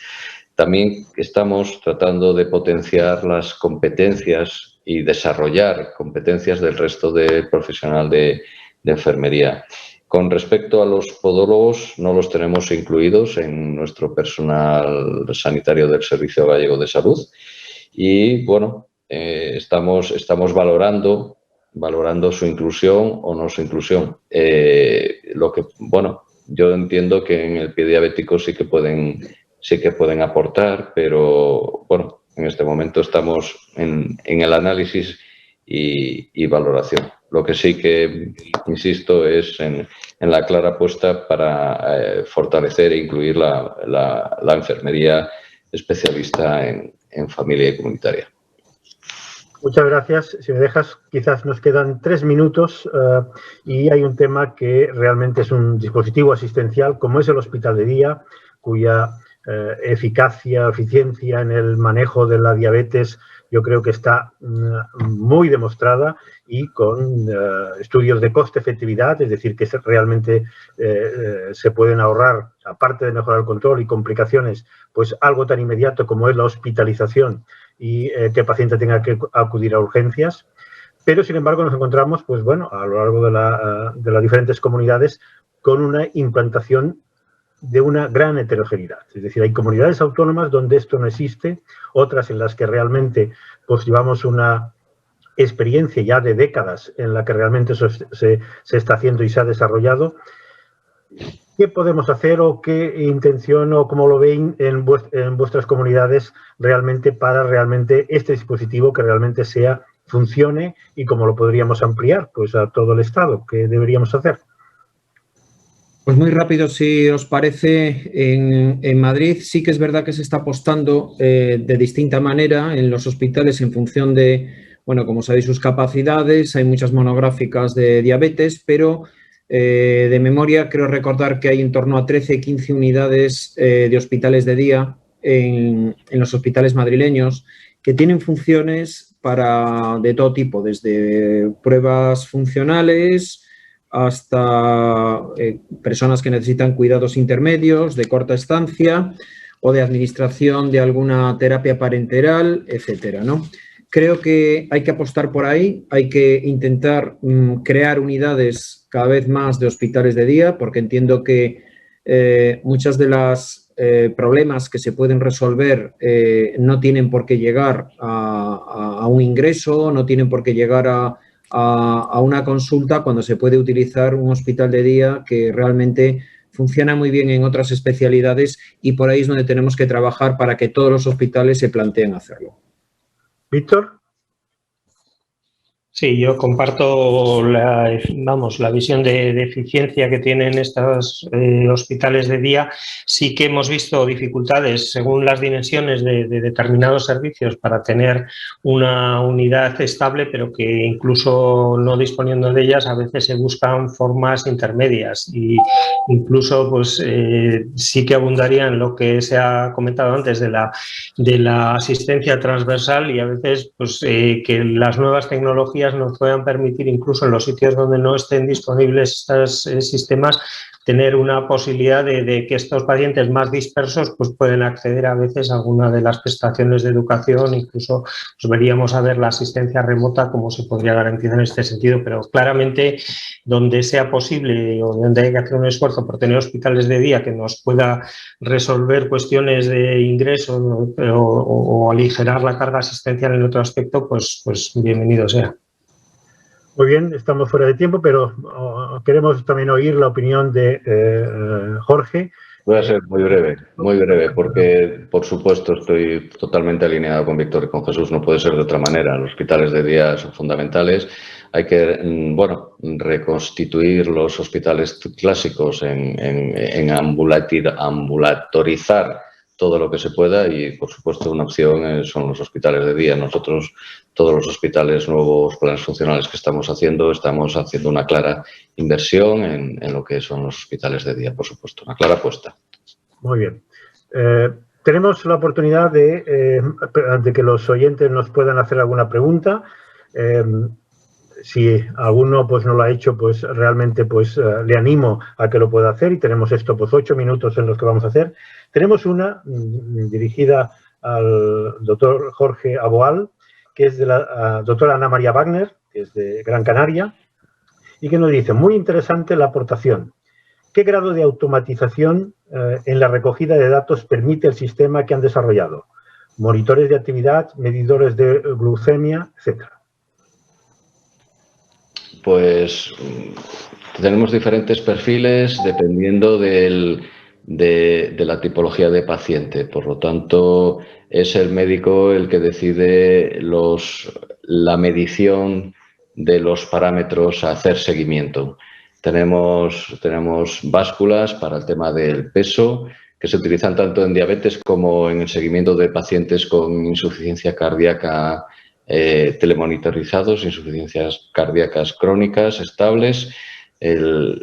También estamos tratando de potenciar las competencias y desarrollar competencias del resto del profesional de enfermería. Con respecto a los podólogos, no los tenemos incluidos en nuestro personal sanitario del Servicio Gallego de Salud y, bueno, estamos valorando su inclusión o no su inclusión. Yo entiendo que en el pie diabético sí que pueden aportar, pero, bueno, en este momento estamos en el análisis y valoración. Lo que sí que insisto es en la clara apuesta para fortalecer e incluir la enfermería especialista en familia y comunitaria. Muchas gracias. Si me dejas, quizás nos quedan 3 minutos y hay un tema que realmente es un dispositivo asistencial, como es el hospital de día, cuya eficiencia en el manejo de la diabetes yo creo que está muy demostrada y con estudios de coste-efectividad, es decir, que realmente se pueden ahorrar, aparte de mejorar el control y complicaciones, pues algo tan inmediato como es la hospitalización y que el paciente tenga que acudir a urgencias. Pero, sin embargo, nos encontramos, pues bueno, a lo largo de las diferentes comunidades con una implantación de una gran heterogeneidad. Es decir, hay comunidades autónomas donde esto no existe, otras en las que realmente pues llevamos una experiencia ya de décadas en la que realmente eso se está haciendo y se ha desarrollado. ¿Qué podemos hacer o qué intención o cómo lo ven en vuestras comunidades realmente para realmente este dispositivo que realmente funcione y cómo lo podríamos ampliar pues a todo el Estado? ¿Qué deberíamos hacer? Pues muy rápido, si os parece, en Madrid sí que es verdad que se está apostando de distinta manera en los hospitales en función de, bueno, como sabéis, sus capacidades. Hay muchas monográficas de diabetes, pero de memoria creo recordar que hay en torno a 13-15 unidades de hospitales de día en los hospitales madrileños que tienen funciones de todo tipo, desde pruebas funcionales hasta personas que necesitan cuidados intermedios de corta estancia o de administración de alguna terapia parenteral, etcétera, ¿no? Creo que hay que apostar por ahí, hay que intentar crear unidades cada vez más de hospitales de día, porque entiendo que muchas de las problemas que se pueden resolver no tienen por qué llegar a un ingreso, no tienen por qué llegar a una consulta cuando se puede utilizar un hospital de día que realmente funciona muy bien en otras especialidades, y por ahí es donde tenemos que trabajar para que todos los hospitales se planteen hacerlo. Víctor. Sí, yo comparto la visión de eficiencia que tienen estos hospitales de día. Sí que hemos visto dificultades según las dimensiones de determinados servicios para tener una unidad estable, pero que incluso no disponiendo de ellas a veces se buscan formas intermedias, y incluso pues sí que abundaría en lo que se ha comentado antes de la asistencia transversal, y a veces pues que las nuevas tecnologías nos puedan permitir, incluso en los sitios donde no estén disponibles estos sistemas, tener una posibilidad de que estos pacientes más dispersos pues pueden acceder a veces a alguna de las prestaciones de educación. Incluso pues veríamos a ver la asistencia remota cómo se podría garantizar en este sentido, pero claramente donde sea posible o donde hay que hacer un esfuerzo por tener hospitales de día que nos pueda resolver cuestiones de ingreso o aligerar la carga asistencial en otro aspecto, pues bienvenido sea. Muy bien, estamos fuera de tiempo, pero queremos también oír la opinión de Jorge. Voy a ser muy breve, porque por supuesto estoy totalmente alineado con Víctor y con Jesús, no puede ser de otra manera. Los hospitales de día son fundamentales. Hay que, reconstituir los hospitales clásicos en ambulatorizar todo lo que se pueda, y por supuesto una opción son los hospitales de día. Nosotros, todos los hospitales, nuevos planes funcionales que estamos haciendo una clara inversión en lo que son los hospitales de día, por supuesto, una clara apuesta. Muy bien. Tenemos la oportunidad de que los oyentes nos puedan hacer alguna pregunta. Si alguno pues no lo ha hecho, pues realmente pues le animo a que lo pueda hacer, y tenemos esto pues 8 minutos en los que vamos a hacer. Tenemos una dirigida al doctor Jorge Aboal, que es de la doctora Ana María Wagner, que es de Gran Canaria, y que nos dice: muy interesante la aportación. ¿Qué grado de automatización en la recogida de datos permite el sistema que han desarrollado? Monitores de actividad, medidores de glucemia, etcétera. Pues tenemos diferentes perfiles dependiendo de la tipología de paciente. Por lo tanto, es el médico el que decide la medición de los parámetros a hacer seguimiento. Tenemos básculas para el tema del peso, que se utilizan tanto en diabetes como en el seguimiento de pacientes con insuficiencia cardíaca telemonitorizados, insuficiencias cardíacas crónicas estables, el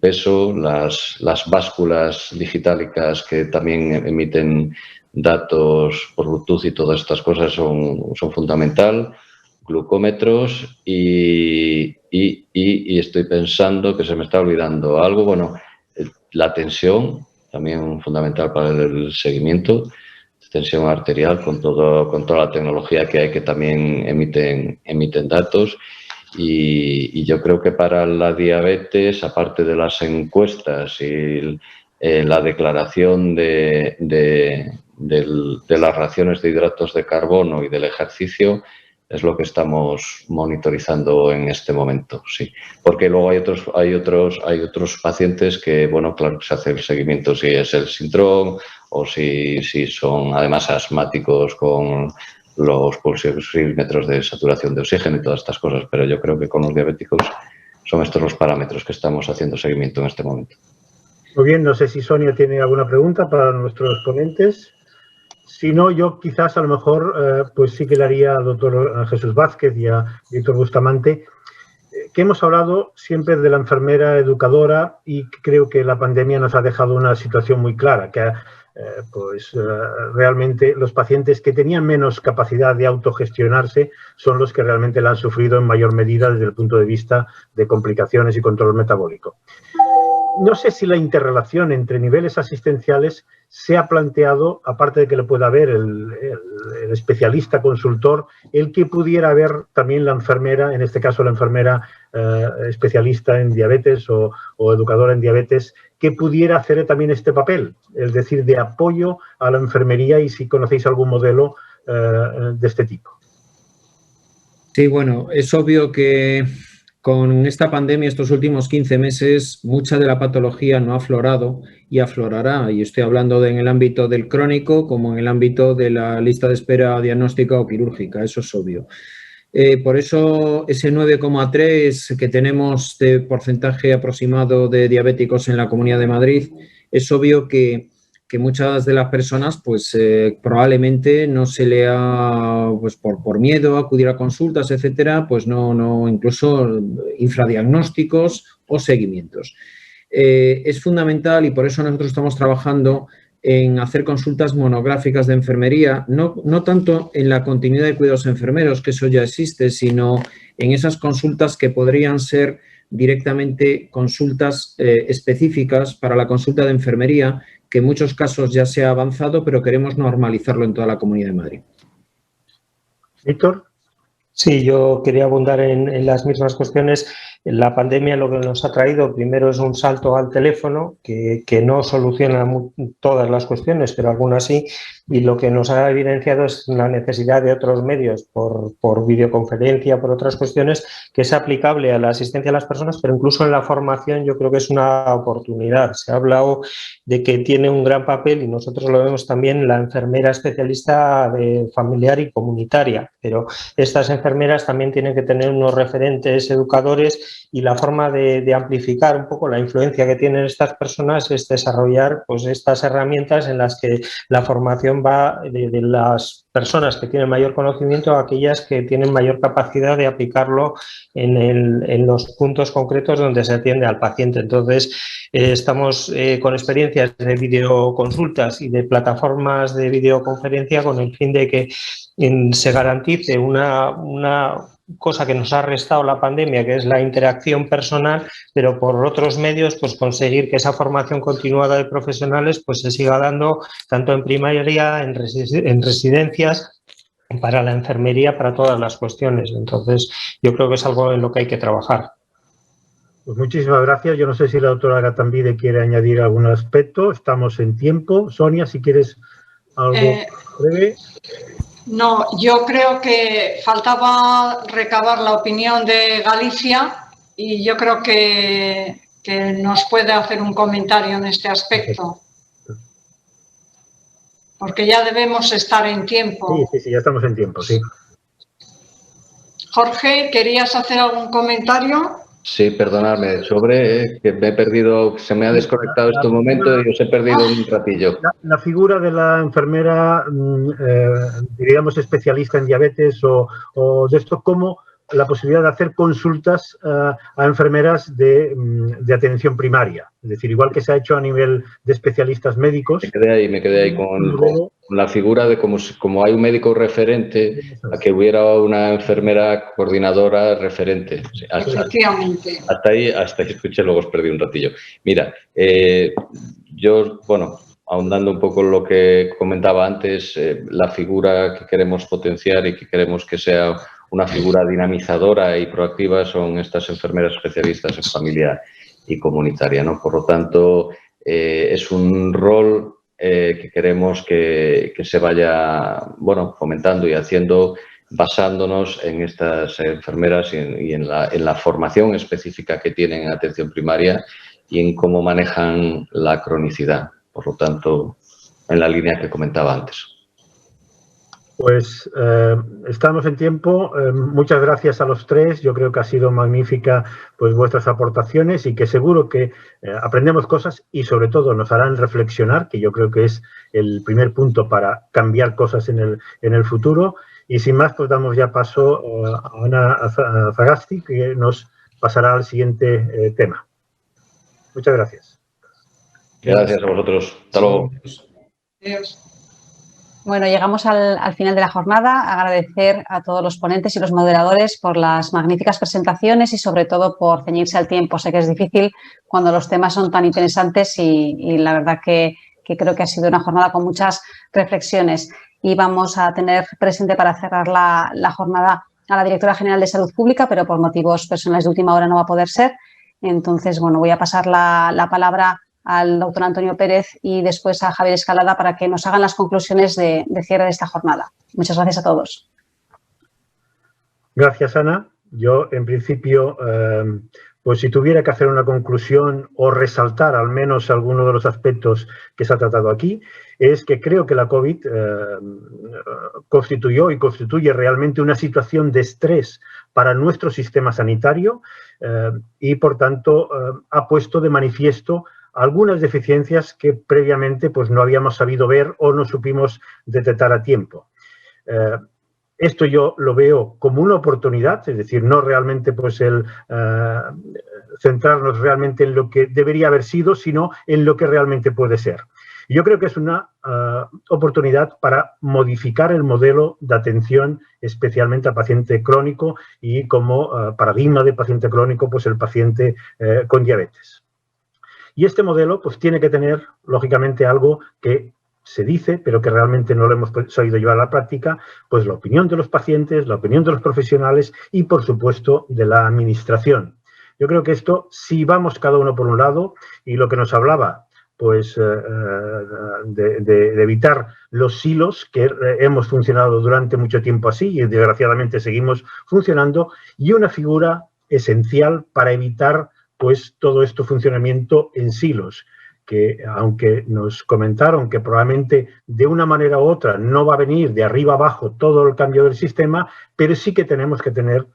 peso, las básculas digitálicas que también emiten datos por Bluetooth, y todas estas cosas son fundamental, glucómetros y estoy pensando que se me está olvidando algo. Bueno, la tensión, también fundamental para el seguimiento, tensión arterial con toda la tecnología que hay, que también emiten datos. Y yo creo que para la diabetes, aparte de las encuestas y la declaración de las raciones de hidratos de carbono y del ejercicio, es lo que estamos monitorizando en este momento, sí. Porque luego hay otros pacientes que, bueno, claro, se hace el seguimiento si es el síndrome o si son además asmáticos con los pulsímetros de saturación de oxígeno y todas estas cosas. Pero yo creo que con los diabéticos son estos los parámetros que estamos haciendo seguimiento en este momento. Muy bien, no sé si Sonia tiene alguna pregunta para nuestros ponentes. Si no, yo quizás a lo mejor pues sí que le haría al doctor Jesús Vázquez y a Víctor Bustamante, que hemos hablado siempre de la enfermera educadora, y creo que la pandemia nos ha dejado una situación muy clara, que realmente los pacientes que tenían menos capacidad de autogestionarse son los que realmente la han sufrido en mayor medida desde el punto de vista de complicaciones y control metabólico. no sé si la interrelación entre niveles asistenciales se ha planteado, aparte de que le pueda haber el especialista consultor, el que pudiera haber también la enfermera, en este caso la enfermera especialista en diabetes o educadora en diabetes, que pudiera hacer también este papel, es decir, de apoyo a la enfermería, y si conocéis algún modelo de este tipo. Sí, bueno, es obvio que con esta pandemia, estos últimos 15 meses, mucha de la patología no ha aflorado y aflorará. Y estoy hablando en el ámbito del crónico como en el ámbito de la lista de espera diagnóstica o quirúrgica, eso es obvio. Por eso ese 9,3 que tenemos de porcentaje aproximado de diabéticos en la Comunidad de Madrid, es obvio que muchas de las personas pues probablemente no se le ha, pues por miedo a acudir a consultas, etcétera, pues no incluso infradiagnósticos o seguimientos. Es fundamental, y por eso nosotros estamos trabajando en hacer consultas monográficas de enfermería, no tanto en la continuidad de cuidados enfermeros, que eso ya existe, sino en esas consultas que podrían ser directamente consultas específicas para la consulta de enfermería, que en muchos casos ya se ha avanzado, pero queremos normalizarlo en toda la Comunidad de Madrid. Víctor. Sí, yo quería abundar en las mismas cuestiones. La pandemia lo que nos ha traído primero es un salto al teléfono que no soluciona todas las cuestiones, pero algunas sí, y lo que nos ha evidenciado es la necesidad de otros medios por videoconferencia, por otras cuestiones, que es aplicable a la asistencia a las personas, pero incluso en la formación yo creo que es una oportunidad. Se ha hablado de que tiene un gran papel, y nosotros lo vemos también, la enfermera especialista de familiar y comunitaria, pero estas enfermeras también tienen que tener unos referentes educadores, y la forma de amplificar un poco la influencia que tienen estas personas es desarrollar pues estas herramientas en las que la formación va de las personas que tienen mayor conocimiento a aquellas que tienen mayor capacidad de aplicarlo en los puntos concretos donde se atiende al paciente. Entonces, estamos con experiencias de videoconsultas y de plataformas de videoconferencia con el fin de que se garantice una cosa que nos ha restado la pandemia, que es la interacción personal, pero por otros medios pues conseguir que esa formación continuada de profesionales pues se siga dando tanto en primaria, en residencias, para la enfermería, para todas las cuestiones. Entonces, yo creo que es algo en lo que hay que trabajar. Pues muchísimas gracias. Yo no sé si la doctora Gatambide quiere añadir algún aspecto. Estamos en tiempo. Sonia, si quieres algo breve. No, yo creo que faltaba recabar la opinión de Galicia, y yo creo que nos puede hacer un comentario en este aspecto. Porque ya debemos estar en tiempo. Sí, ya estamos en tiempo, sí. Jorge, ¿querías hacer algún comentario? Sí, perdonadme, sobre que me he perdido, se me ha desconectado este momento y os he perdido un ratillo. La figura de la enfermera, diríamos, especialista en diabetes o de esto, como la posibilidad de hacer consultas a enfermeras de atención primaria. Es decir, igual que se ha hecho a nivel de especialistas médicos. Me quedé ahí con la figura de como hay un médico referente, a que hubiera una enfermera coordinadora referente. Efectivamente. Hasta ahí escuché, luego os perdí un ratillo. Mira, yo, bueno, ahondando un poco en lo que comentaba antes, la figura que queremos potenciar y que queremos que sea una figura dinamizadora y proactiva son estas enfermeras especialistas en familia y comunitaria, ¿no? Por lo tanto, es un rol que queremos que se vaya, bueno, fomentando y haciendo, basándonos en estas enfermeras y en la formación específica que tienen en atención primaria y en cómo manejan la cronicidad. Por lo tanto, en la línea que comentaba antes. Pues estamos en tiempo. Muchas gracias a los tres. Yo creo que ha sido magnífica pues vuestras aportaciones y que seguro que aprendemos cosas y sobre todo nos harán reflexionar, que yo creo que es el primer punto para cambiar cosas en el futuro. Y sin más, pues damos ya paso a Ana Zagasti, que nos pasará al siguiente tema. Muchas gracias. Gracias a vosotros. Hasta luego. Adiós. Bueno, llegamos al final de la jornada. Agradecer a todos los ponentes y los moderadores por las magníficas presentaciones y sobre todo por ceñirse al tiempo. Sé que es difícil cuando los temas son tan interesantes y la verdad que creo que ha sido una jornada con muchas reflexiones. Y vamos a tener presente para cerrar la jornada a la Directora General de Salud Pública, pero por motivos personales de última hora no va a poder ser. Entonces, bueno, voy a pasar la palabra al doctor Antonio Pérez y después a Javier Escalada para que nos hagan las conclusiones de cierre de esta jornada. Muchas gracias a todos. Gracias, Ana. Yo, en principio, pues si tuviera que hacer una conclusión o resaltar al menos alguno de los aspectos que se ha tratado aquí, es que creo que la COVID constituyó y constituye realmente una situación de estrés para nuestro sistema sanitario y, por tanto, ha puesto de manifiesto algunas deficiencias que previamente pues, no habíamos sabido ver o no supimos detectar a tiempo. Esto yo lo veo como una oportunidad, es decir, no realmente pues, el centrarnos realmente en lo que debería haber sido, sino en lo que realmente puede ser. Yo creo que es una oportunidad para modificar el modelo de atención especialmente al paciente crónico y como paradigma de paciente crónico, pues el paciente con diabetes. Y este modelo pues tiene que tener, lógicamente, algo que se dice, pero que realmente no lo hemos sabido llevar a la práctica, pues la opinión de los pacientes, la opinión de los profesionales y, por supuesto, de la administración. Yo creo que esto, si vamos cada uno por un lado, y lo que nos hablaba, pues de evitar los silos, que hemos funcionado durante mucho tiempo así y desgraciadamente seguimos funcionando, y una figura esencial para evitar pues todo este funcionamiento en silos, que aunque nos comentaron que probablemente de una manera u otra no va a venir de arriba abajo todo el cambio del sistema, pero sí que tenemos que tener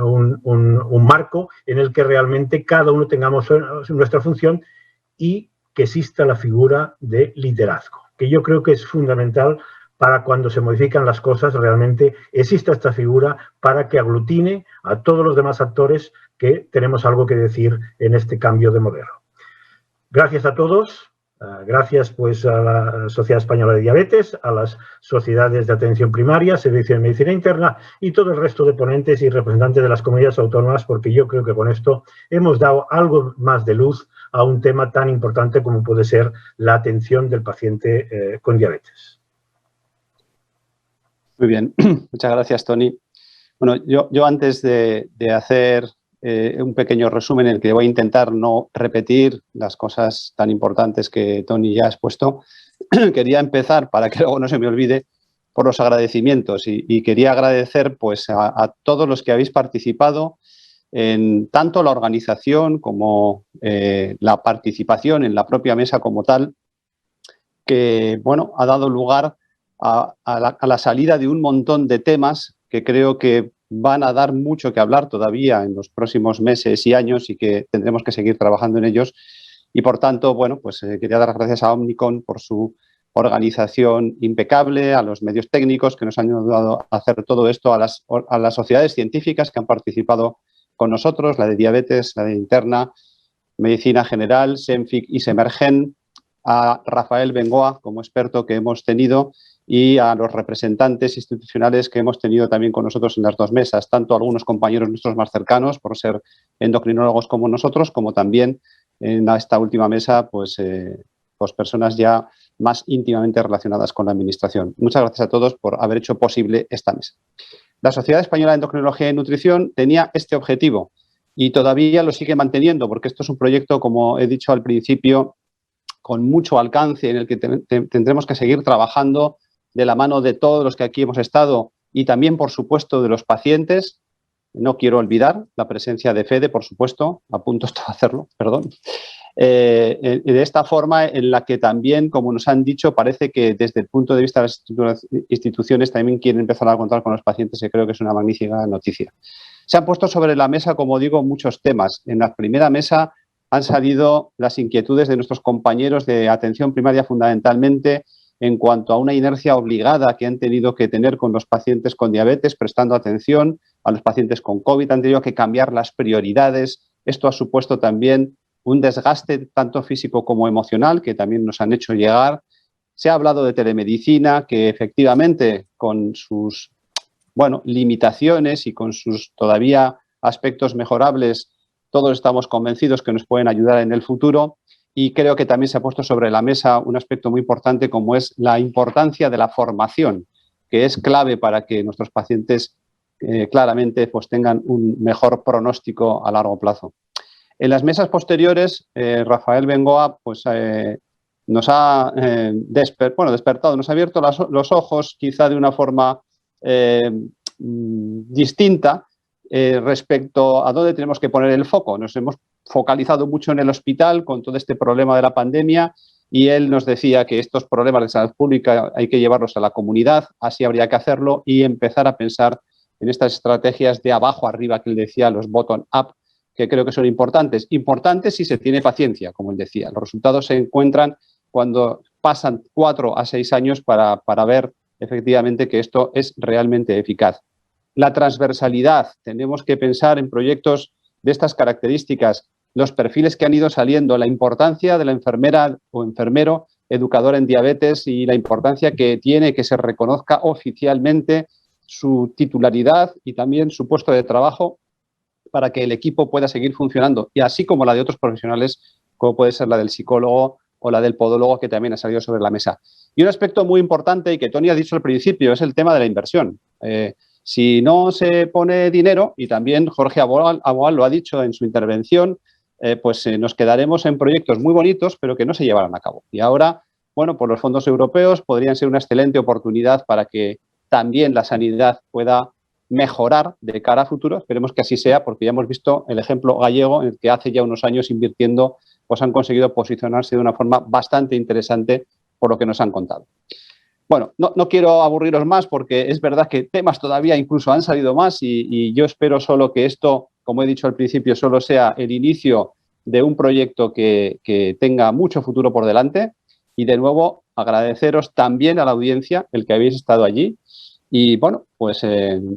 un marco en el que realmente cada uno tengamos nuestra función y que exista la figura de liderazgo, que yo creo que es fundamental para cuando se modifican las cosas, realmente exista esta figura para que aglutine a todos los demás actores que tenemos algo que decir en este cambio de modelo. Gracias a todos, gracias pues a la Sociedad Española de Diabetes, a las sociedades de atención primaria, Servicio de Medicina Interna y todo el resto de ponentes y representantes de las comunidades autónomas, porque yo creo que con esto hemos dado algo más de luz a un tema tan importante como puede ser la atención del paciente con diabetes. Muy bien, muchas gracias, Tony. Bueno, yo antes de hacer un pequeño resumen en el que voy a intentar no repetir las cosas tan importantes que Tony ya ha expuesto, quería empezar, para que luego no se me olvide, por los agradecimientos y quería agradecer pues, a todos los que habéis participado en tanto la organización como la participación en la propia mesa como tal, que bueno, ha dado lugar a la salida de un montón de temas que creo que van a dar mucho que hablar todavía en los próximos meses y años y que tendremos que seguir trabajando en ellos. Y por tanto, bueno, pues quería dar las gracias a Omnicom por su organización impecable, a los medios técnicos que nos han ayudado a hacer todo esto, a las sociedades científicas que han participado con nosotros, la de diabetes, la de interna, medicina general, SEMFIC y SEMERGEN, a Rafael Bengoa como experto que hemos tenido y a los representantes institucionales que hemos tenido también con nosotros en las dos mesas, tanto algunos compañeros nuestros más cercanos por ser endocrinólogos como nosotros, como también en esta última mesa pues personas ya más íntimamente relacionadas con la administración. Muchas gracias a todos por haber hecho posible esta mesa. La Sociedad Española de Endocrinología y Nutrición tenía este objetivo y todavía lo sigue manteniendo porque esto es un proyecto, como he dicho al principio, con mucho alcance en el que tendremos que seguir trabajando de la mano de todos los que aquí hemos estado y también, por supuesto, de los pacientes. No quiero olvidar la presencia de Fede, por supuesto, a punto estoy de hacerlo, perdón. De esta forma en la que también, como nos han dicho, parece que desde el punto de vista de las instituciones también quieren empezar a contar con los pacientes y creo que es una magnífica noticia. Se han puesto sobre la mesa, como digo, muchos temas. En la primera mesa han salido las inquietudes de nuestros compañeros de atención primaria fundamentalmente en cuanto a una inercia obligada que han tenido que tener con los pacientes con diabetes, prestando atención a los pacientes con COVID, han tenido que cambiar las prioridades. Esto ha supuesto también un desgaste tanto físico como emocional que también nos han hecho llegar. Se ha hablado de telemedicina, que efectivamente con sus limitaciones y con sus todavía aspectos mejorables, todos estamos convencidos que nos pueden ayudar en el futuro. Y creo que también se ha puesto sobre la mesa un aspecto muy importante, como es la importancia de la formación, que es clave para que nuestros pacientes claramente pues, tengan un mejor pronóstico a largo plazo. En las mesas posteriores, Rafael Bengoa pues, nos ha despertado, nos ha abierto los ojos quizá de una forma distinta respecto a dónde tenemos que poner el foco. Nos hemos focalizado mucho en el hospital con todo este problema de la pandemia y él nos decía que estos problemas de salud pública hay que llevarlos a la comunidad, así habría que hacerlo y empezar a pensar en estas estrategias de abajo arriba que él decía, los bottom-up, que creo que son importantes. Importantes si se tiene paciencia, como él decía. Los resultados se encuentran cuando pasan 4 a 6 años para ver efectivamente que esto es realmente eficaz. La transversalidad. Tenemos que pensar en proyectos de estas características, los perfiles que han ido saliendo, la importancia de la enfermera o enfermero educador en diabetes y la importancia que tiene que se reconozca oficialmente su titularidad y también su puesto de trabajo para que el equipo pueda seguir funcionando, y así como la de otros profesionales, como puede ser la del psicólogo o la del podólogo, que también ha salido sobre la mesa. Y un aspecto muy importante y que Tony ha dicho al principio es el tema de la inversión. Si no se pone dinero, y también Jorge Aboal lo ha dicho en su intervención, pues nos quedaremos en proyectos muy bonitos, pero que no se llevarán a cabo. Y ahora, bueno, pues los fondos europeos podrían ser una excelente oportunidad para que también la sanidad pueda mejorar de cara a futuro. Esperemos que así sea, porque ya hemos visto el ejemplo gallego en el que hace ya unos años invirtiendo, pues han conseguido posicionarse de una forma bastante interesante por lo que nos han contado. Bueno, no quiero aburriros más porque es verdad que temas todavía incluso han salido más y yo espero solo que esto, como he dicho al principio, solo sea el inicio de un proyecto que tenga mucho futuro por delante. Y de nuevo agradeceros también a la audiencia el que habéis estado allí. Y bueno, pues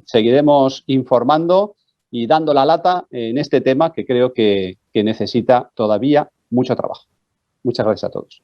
seguiremos informando y dando la lata en este tema que creo que necesita todavía mucho trabajo. Muchas gracias a todos.